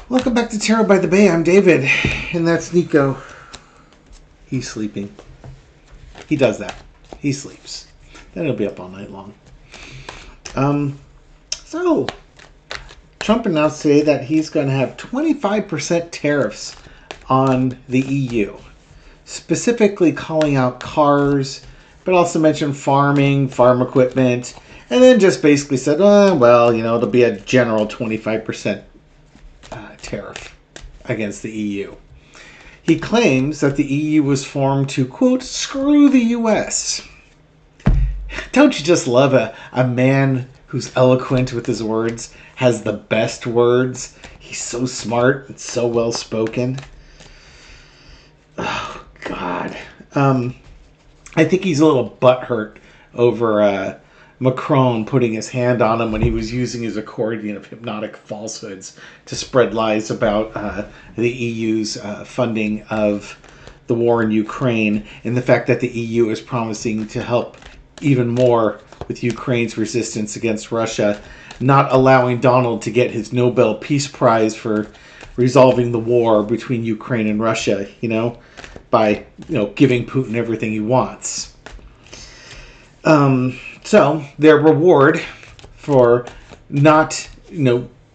Welcome back to Tarot by the Bay. I'm David, and that's Nico. He's sleeping. He does that. He sleeps. Then he'll be up all night long. So, Trump announced today that he's going to have 25% tariffs on the EU, specifically calling out cars, but also mentioned farming, farm equipment, and then just basically said, it'll be a general 25% tariff against the EU. He claims that the EU was formed to, quote, screw the US. Don't you just love a man who's eloquent with his words, has the best words? He's so smart and so well spoken. Oh, God. I think he's a little butthurt over Macron putting his hand on him when he was using his accordion of hypnotic falsehoods to spread lies about the EU's funding of the war in Ukraine, and the fact that the EU is promising to help even more with Ukraine's resistance against Russia, not allowing Donald to get his Nobel Peace Prize for resolving the war between Ukraine and Russia, by giving Putin everything he wants. So their reward for not,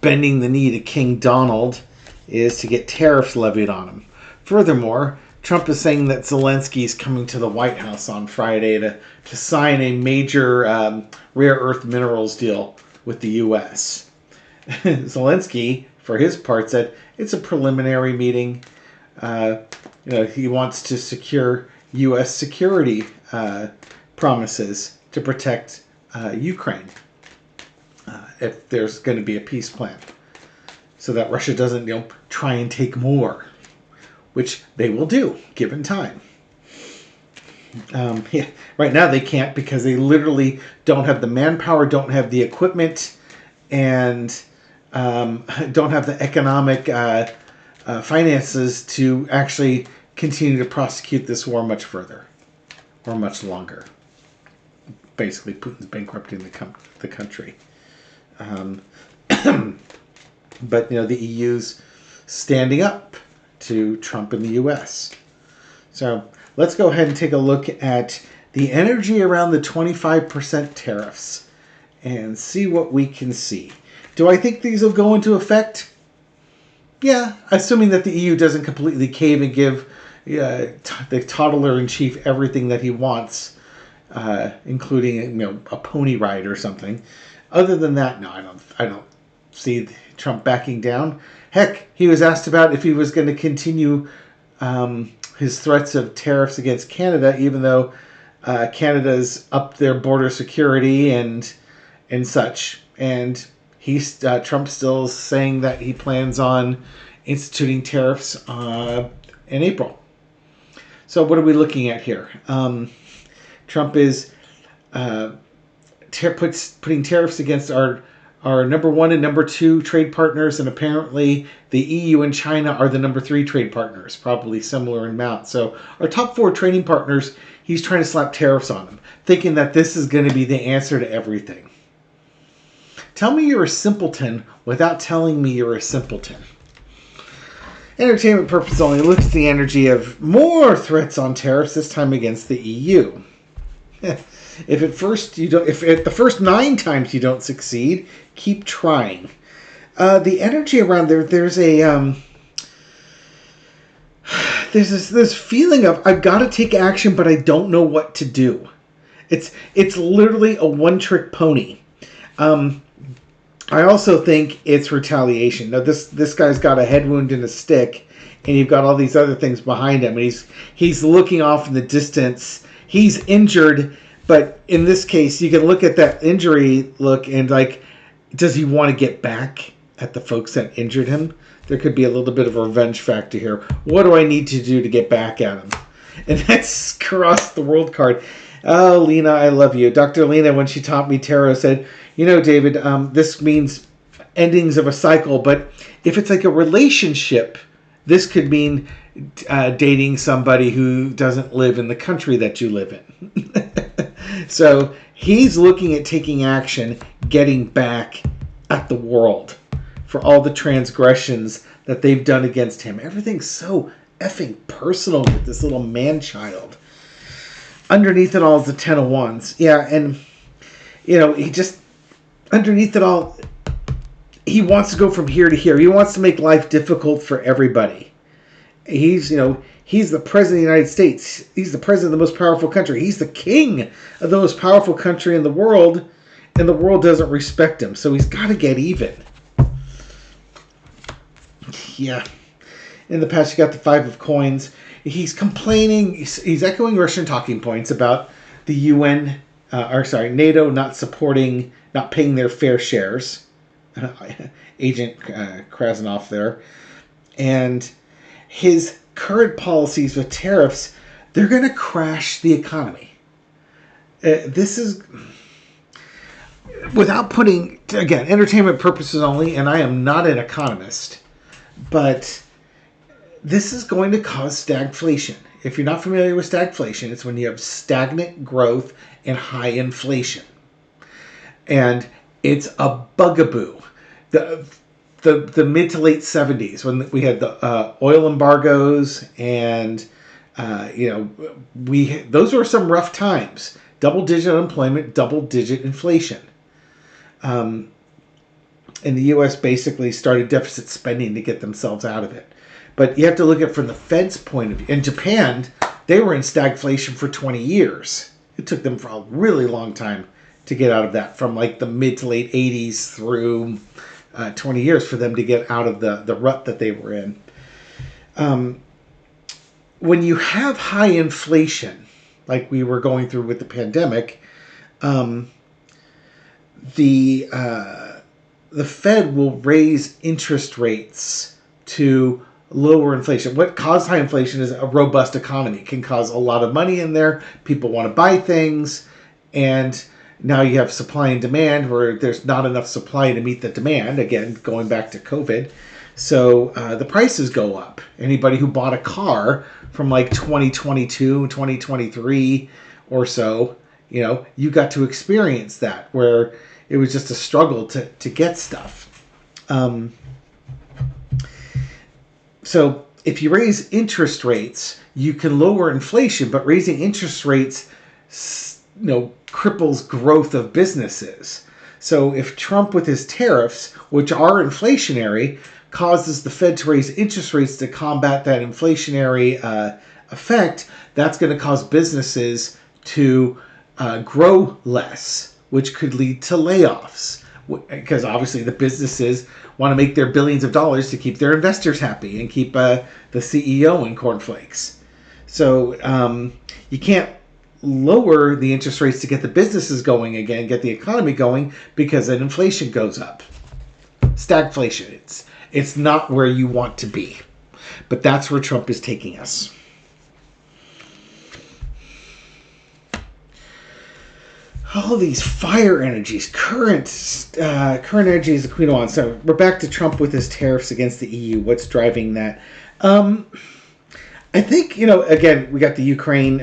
bending the knee to King Donald is to get tariffs levied on him. Furthermore, Trump is saying that Zelensky is coming to the White House on Friday to sign a major rare earth minerals deal with the U.S. Zelensky, for his part, said it's a preliminary meeting. He wants to secure U.S. security promises to protect Ukraine if there's going to be a peace plan, so that Russia doesn't try and take more, which they will do given time. Right now they can't because they literally don't have the manpower, don't have the equipment, and don't have the economic finances to actually continue to prosecute this war much further or much longer. Basically, Putin's bankrupting the country. But, the EU's standing up to Trump and the U.S. So let's go ahead and take a look at the energy around the 25% tariffs and see what we can see. Do I think these will go into effect? Yeah, assuming that the EU doesn't completely cave and give the toddler-in-chief everything that he wants, including a pony ride or something. Other than that, no, I don't see Trump backing down. Heck, he was asked about if he was going to continue his threats of tariffs against Canada, even though Canada's upped their border security and such. And Trump's still saying that he plans on instituting tariffs in April. So what are we looking at here? Trump is putting tariffs against our number one and number two trade partners, and apparently the EU and China are the number three trade partners, probably similar in amount. So our top four trading partners, he's trying to slap tariffs on them, thinking that this is going to be the answer to everything. Tell me you're a simpleton without telling me you're a simpleton. Entertainment purpose only looks at the energy of more threats on tariffs, this time against the EU. If at the first 9 times you don't succeed, keep trying. The energy around there's this feeling of I've got to take action, but I don't know what to do. It's literally a one-trick pony. I also think it's retaliation. Now this guy's got a head wound and a stick, and you've got all these other things behind him, and he's looking off in the distance. He's injured, but in this case, you can look at that injury look and does he want to get back at the folks that injured him? There could be a little bit of a revenge factor here. What do I need to do to get back at him? And that's Cross the World card. Oh, Lena, I love you. Dr. Lena, when she taught me tarot, said, David, this means endings of a cycle, but if it's like a relationship, this could mean dating somebody who doesn't live in the country that you live in. So he's looking at taking action, getting back at the world for all the transgressions that they've done against him. Everything's so effing personal with this little man-child. Underneath it all is the Ten of Wands. Yeah, and, he just, underneath it all, he wants to go from here to here. He wants to make life difficult for everybody. He's the president of the United States. He's the president of the most powerful country. He's the king of the most powerful country in the world, and the world doesn't respect him. So he's got to get even. Yeah. In the past, you got the Five of Coins. He's complaining. He's echoing Russian talking points about the UN, NATO not paying their fair shares. Agent Krasnov there. And his current policies with tariffs, they're going to crash the economy. This is, without putting, again, entertainment purposes only, and I am not an economist, but this is going to cause stagflation. If you're not familiar with stagflation, it's when you have stagnant growth and high inflation. And it's a bugaboo. The mid to late 70s, when we had the oil embargoes, and those were some rough times. Double-digit unemployment, double-digit inflation. And the U.S. basically started deficit spending to get themselves out of it. But you have to look at it from the Fed's point of view. In Japan, they were in stagflation for 20 years. It took them for a really long time to get out of that, from like the mid to late 80s through 20 years for them to get out of the rut that they were in. When you have high inflation, like we were going through with the pandemic, the Fed will raise interest rates to lower inflation. What caused high inflation is a robust economy. It can cause a lot of money in there. People want to buy things, and now you have supply and demand where there's not enough supply to meet the demand. Again, going back to COVID. So the prices go up. Anybody who bought a car from like 2022, 2023 or so, you got to experience that, where it was just a struggle to get stuff. So if you raise interest rates, you can lower inflation, but raising interest rates, cripples growth of businesses. So if Trump, with his tariffs, which are inflationary, causes the Fed to raise interest rates to combat that inflationary effect, that's going to cause businesses to grow less, which could lead to layoffs. Because obviously the businesses want to make their billions of dollars to keep their investors happy and keep the CEO in cornflakes. So you can't lower the interest rates to get the businesses going again, get the economy going, because then inflation goes up. Stagflation. It's not where you want to be. But that's where Trump is taking us. All these fire energies, current energy is the Queen of Wands. So we're back to Trump with his tariffs against the EU. What's driving that? I think, again, we got the Ukraine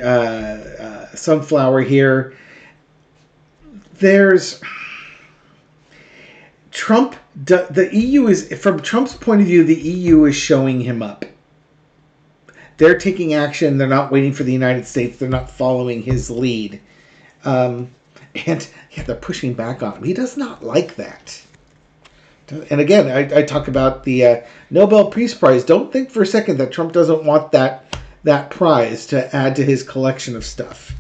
sunflower here. There's Trump. The EU is, from Trump's point of view, the EU is showing him up. They're taking action. They're not waiting for the United States. They're not following his lead. And they're pushing back on him. He does not like that. And again, I talk about the Nobel Peace Prize. Don't think for a second that Trump doesn't want that prize to add to his collection of stuff.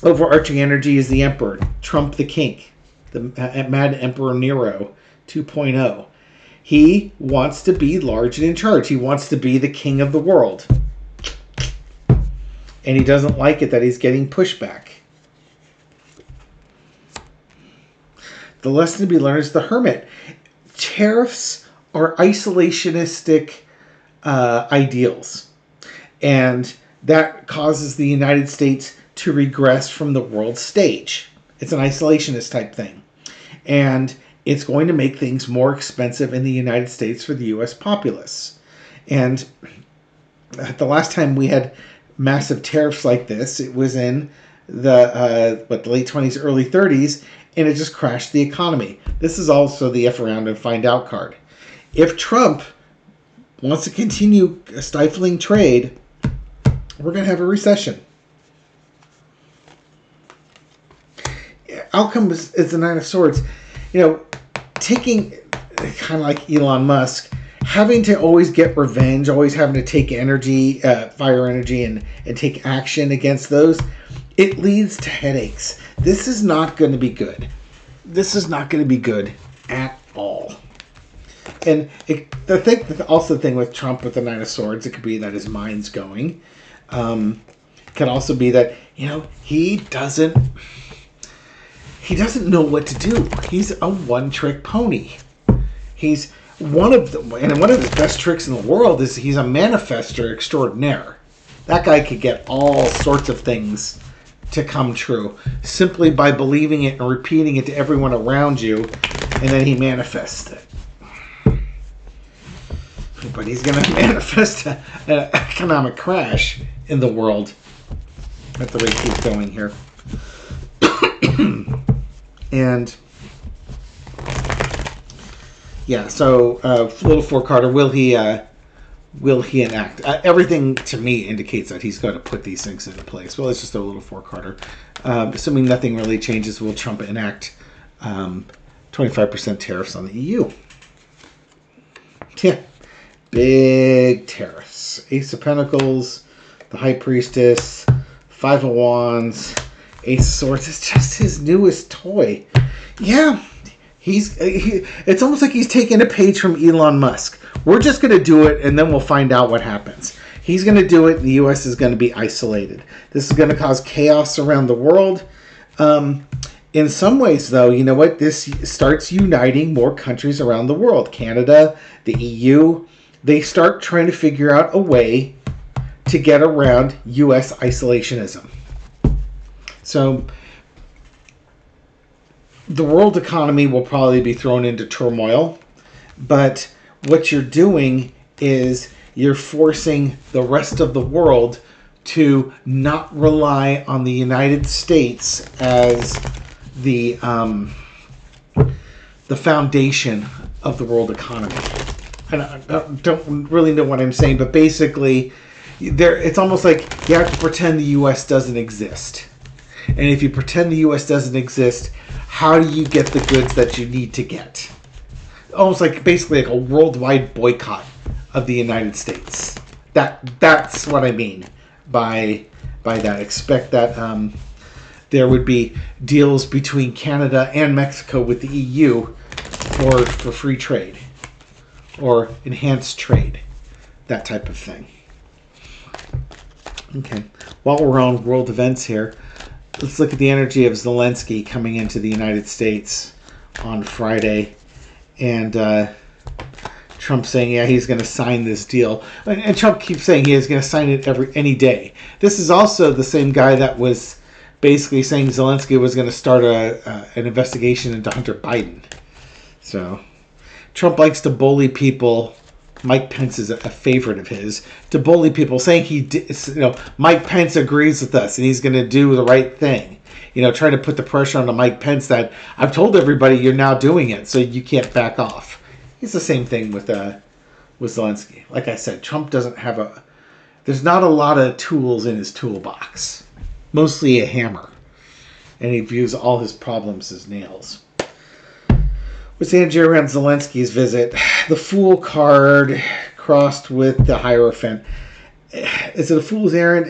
Overarching energy is the Emperor, Trump the King, the Mad Emperor Nero 2.0. He wants to be large and in charge. He wants to be the king of the world. And he doesn't like it that he's getting pushback. The lesson to be learned is the Hermit. Tariffs are isolationistic ideals. And that causes the United States to regress from the world stage. It's an isolationist type thing. And it's going to make things more expensive in the United States for the U.S. populace. And the last time we had massive tariffs like this, it was in the late 20s, early 30s, and it just crashed the economy. This is also the F around and find out card. If Trump wants to continue stifling trade, we're going to have a recession. Outcome is the Nine of Swords. Taking kind of like Elon Musk, having to always get revenge, always having to take energy, fire energy, and take action against those, it leads to headaches. This is not going to be good. This is not going to be good at all. And the thing with Trump with the Nine of Swords, it could be that his mind's going. It could also be that he doesn't know what to do. He's a one-trick pony. He's one of the best tricks in the world is he's a manifester extraordinaire. That guy could get all sorts of things to come true simply by believing it and repeating it to everyone around you, and then he manifests it. But he's going to manifest an economic crash in the world at the rate he's going here. And yeah, so little four-carder, will he enact? Everything to me indicates that he's going to put these things into place. Well, it's just a little four-carder. Assuming nothing really changes, will Trump enact 25% tariffs on the EU? Yeah, big tariffs. Ace of Pentacles, the High Priestess, Five of Wands, Ace of Swords. It's just his newest toy. Yeah, it's almost like he's taking a page from Elon Musk. We're just going to do it, and then we'll find out what happens. He's going to do it, and the U.S. is going to be isolated. This is going to cause chaos around the world. In some ways, though, you know what? This starts uniting more countries around the world. Canada, the EU, they start trying to figure out a way to get around U.S. isolationism. So the world economy will probably be thrown into turmoil, but what you're doing is you're forcing the rest of the world to not rely on the United States as the foundation of the world economy. And I don't really know what I'm saying, but basically, it's almost like you have to pretend the U.S. doesn't exist. And if you pretend the U.S. doesn't exist, how do you get the goods that you need to get? Almost like basically like a worldwide boycott of the United States. That's what I mean by that. Expect that there would be deals between Canada and Mexico with the EU for free trade or enhanced trade, that type of thing. Okay, while we're on world events here, let's look at the energy of Zelensky coming into the United States on Friday. And Trump saying, yeah, he's going to sign this deal. And Trump keeps saying he is going to sign it any day. This is also the same guy that was basically saying Zelensky was going to start an investigation into Hunter Biden. So Trump likes to bully people. Mike Pence is a favorite of his, to bully people, saying Mike Pence agrees with us and he's going to do the right thing. Trying to put the pressure on Mike Pence that I've told everybody you're now doing it, so you can't back off. It's the same thing with Zelensky. Like I said, Trump doesn't have there's not a lot of tools in his toolbox. Mostly a hammer. And he views all his problems as nails. What's the energy around Zelensky's visit? The Fool card crossed with the Hierophant. Is it a fool's errand?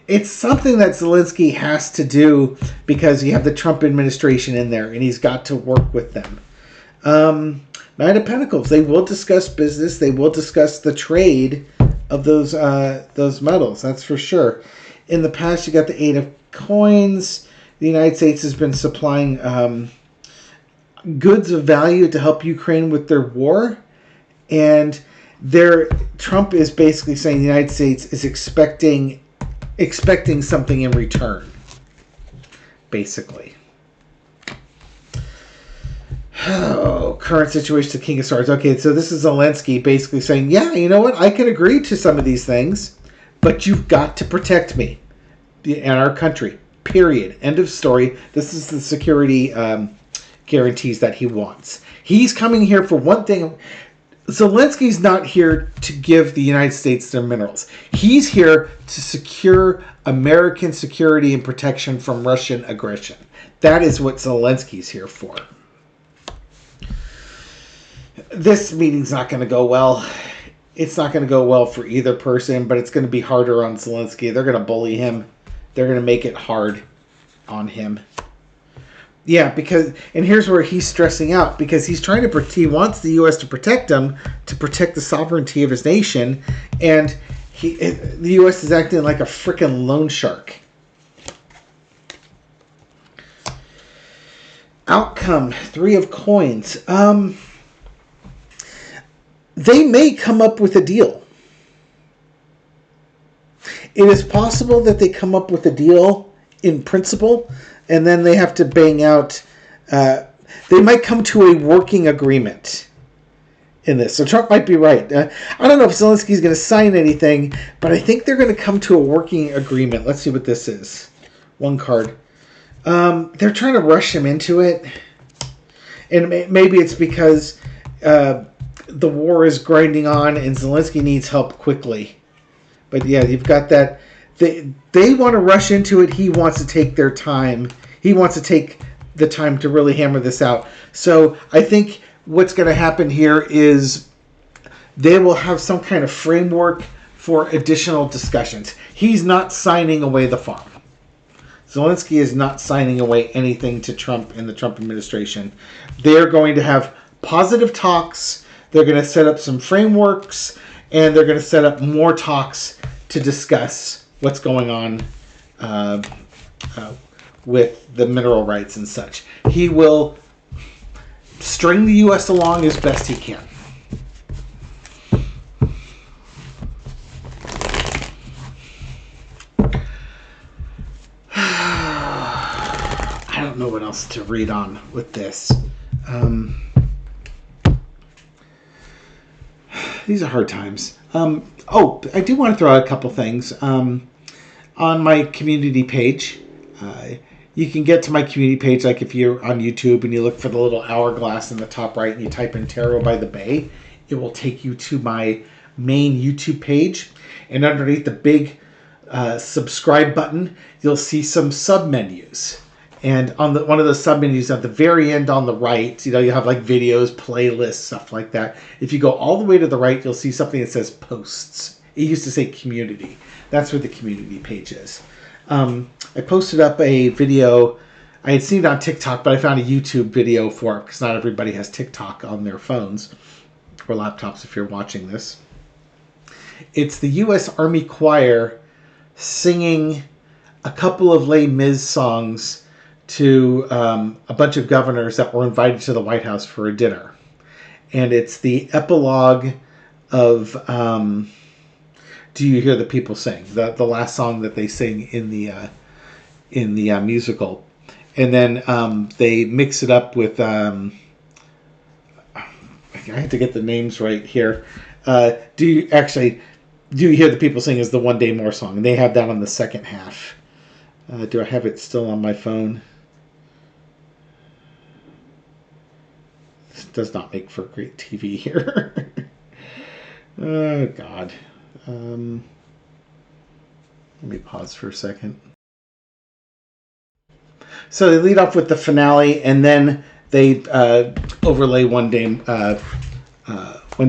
It's something that Zelensky has to do because you have the Trump administration in there and he's got to work with them. Knight of Pentacles. They will discuss business. They will discuss the trade of those metals. That's for sure. In the past, you got the Eight of Coins. The United States has been supplying goods of value to help Ukraine with their war. And Trump is basically saying the United States is expecting something in return, basically. Oh, current situation, the King of Swords. Okay, so this is Zelensky basically saying, yeah, you know what? I can agree to some of these things, but you've got to protect me and our country. Period. End of story. This is the security guarantees that he wants. He's coming here for one thing. Zelensky's not here to give the United States their minerals. He's here to secure American security and protection from Russian aggression. That is what Zelensky's here for. This meeting's not going to go well. It's not going to go well for either person, but it's going to be harder on Zelensky. They're going to bully him. They're going to make it hard on him. Yeah, because, and here's where he's stressing out, because he's trying to, he wants the U.S. to protect him, to protect the sovereignty of his nation, and the U.S. is acting like a freaking loan shark. Outcome, 3 of coins. They may come up with a deal. It is possible that they come up with a deal in principle, and then they have to bang out. They might come to a working agreement in this. So Trump might be right. I don't know if Zelensky's going to sign anything, but I think they're going to come to a working agreement. Let's see what this is. One card. They're trying to rush him into it, and maybe it's because the war is grinding on and Zelensky needs help quickly. But yeah, you've got that. They want to rush into it. He wants to take their time. He wants to take the time to really hammer this out. So I think what's going to happen here is they will have some kind of framework for additional discussions. He's not signing away the farm. Zelensky is not signing away anything to Trump and the Trump administration. They're going to have positive talks. They're going to set up some frameworks, and they're going to set up more talks to discuss what's going on with the mineral rights and such. He will string the U.S. along as best he can. I don't know what else to read on with this. These are hard times. I do want to throw out a couple things. On my community page, you can get to my community page, like if you're on YouTube and you look for the little hourglass in the top right and you type in Tarot by the Bay, it will take you to my main YouTube page. And underneath the big subscribe button, you'll see some sub-menus. And on one of those sub-menus at the very end on the right, you have like videos, playlists, stuff like that. If you go all the way to the right, you'll see something that says posts. It used to say community. That's where the community page is. I posted up a video. I had seen it on TikTok, but I found a YouTube video for it because not everybody has TikTok on their phones or laptops if you're watching this. It's the U.S. Army Choir singing a couple of Les Mis songs to a bunch of governors that were invited to the White House for a dinner. And it's the epilogue of Do You Hear the People Sing? The last song that they sing in the musical. And then they mix it up with I have to get the names right here. Do You Hear the People Sing is the One Day More song, and they have that on the second half. Do I have it still on my phone? This does not make for great TV here. Oh, God. Let me pause for a second. So they lead off with the finale, and then they overlay One Day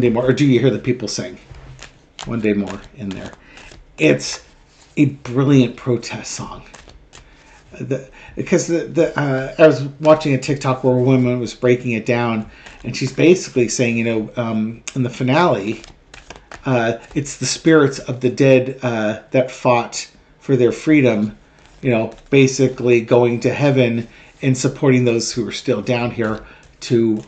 More, or Do You Hear the People Sing? One Day More in there. It's a brilliant protest song. Because I was watching a TikTok where a woman was breaking it down, and she's basically saying, in the finale, it's the spirits of the dead that fought for their freedom, basically going to heaven and supporting those who are still down here to,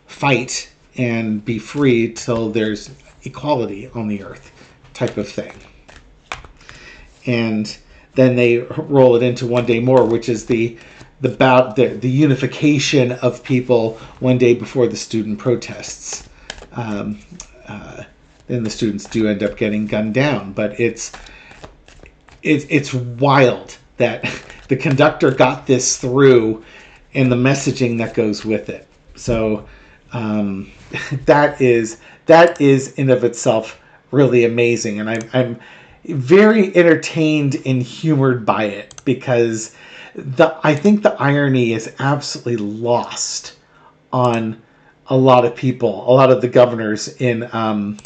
fight and be free till there's equality on the earth, type of thing. And then they roll it into One Day More, which is the unification of people one day before the student protests. Then the students do end up getting gunned down, but it's wild that the conductor got this through, and the messaging that goes with it. So that is in of itself really amazing, and I'm very entertained and humored by it, because I think the irony is absolutely lost on a lot of people, a lot of the governors in that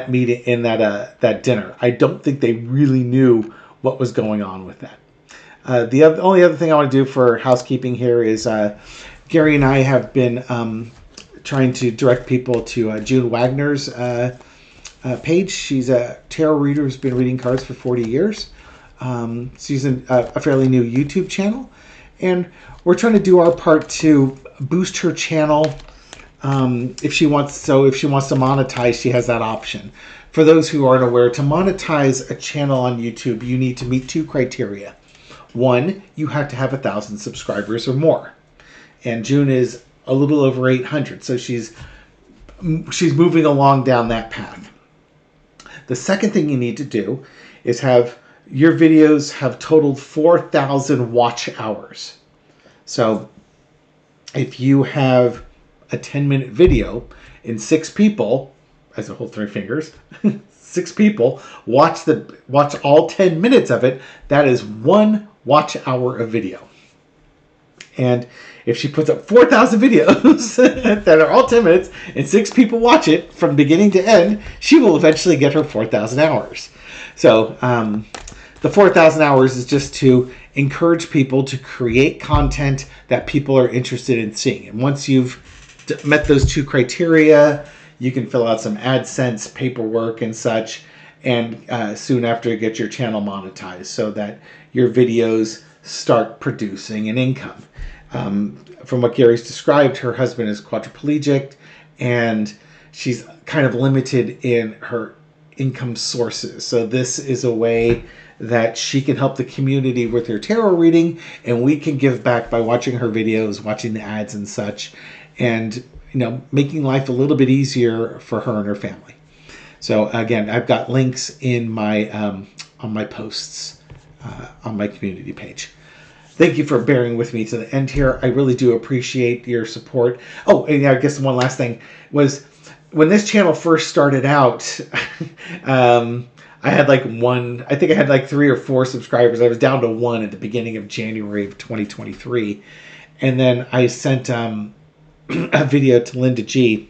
meeting, in that dinner. I don't think they really knew what was going on with that. The only other thing I want to do for housekeeping here is Gary and I have been trying to direct people to June Wagner's page. She's a tarot reader who's been reading cards for 40 years. She's a fairly new YouTube channel, and we're trying to do our part to boost her channel. If she wants to monetize, she has that option. For those who aren't aware, to monetize a channel on YouTube, you need to meet 2 criteria. 1, you have to have 1,000 subscribers or more, and June is a little over 800, so she's moving along down that path. The second thing you need to do is have your videos have totaled 4,000 watch hours. So if you have a 10-minute video and 6 people, as I hold 3 fingers, 6 people watch all 10 minutes of it, that is 1 watch hour of video. And if she puts up 4,000 videos that are all 10 minutes and 6 people watch it from beginning to end, she will eventually get her 4,000 hours. So the 4,000 hours is just to encourage people to create content that people are interested in seeing. And once you've met those 2 criteria, you can fill out some AdSense paperwork and such, and soon after get your channel monetized so that your videos start producing an income. From what Gary's described, her husband is quadriplegic, and she's kind of limited in her income sources. So this is a way that she can help the community with her tarot reading, and we can give back by watching her videos, watching the ads and such, and making life a little bit easier for her and her family. So again, I've got links in my on my posts on my community page. Thank you for bearing with me to the end here. I really do appreciate your support. Oh, and I guess one last thing was, when this channel first started out, I had I think I had 3 or 4 subscribers. I was down to 1 at the beginning of January of 2023. And then I sent a video to Linda G,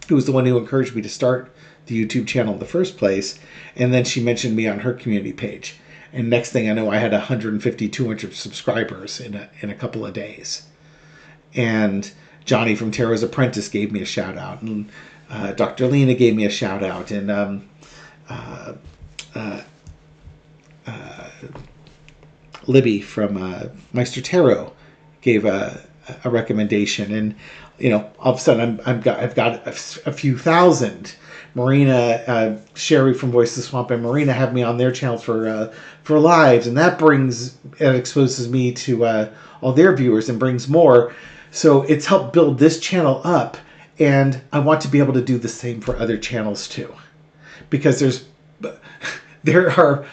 who was the one who encouraged me to start the YouTube channel in the first place. And then she mentioned me on her community page. And next thing I know, I had 150, 200 subscribers in a couple of days. And Johnny from Tarot's Apprentice gave me a shout out, and Dr. Lena gave me a shout out, and Libby from Meister Tarot gave a recommendation, and all of a sudden I've got a few thousand. Marina, Sherry from Voice of the Swamp, and Marina have me on their channels for lives, and that exposes me to all their viewers and brings more. So it's helped build this channel up, and I want to be able to do the same for other channels too, because there are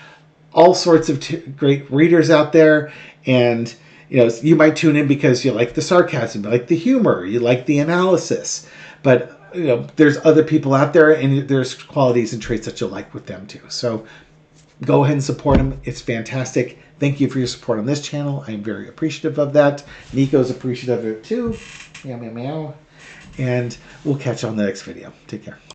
all sorts of great readers out there, and you might tune in because you like the sarcasm, you like the humor, you like the analysis, but there's other people out there, and there's qualities and traits that you'll like with them too. So go ahead and support them. It's fantastic. Thank you for your support on this channel. I'm very appreciative of that. Nico's appreciative of it too. Meow, meow, meow. And we'll catch you on the next video. Take care.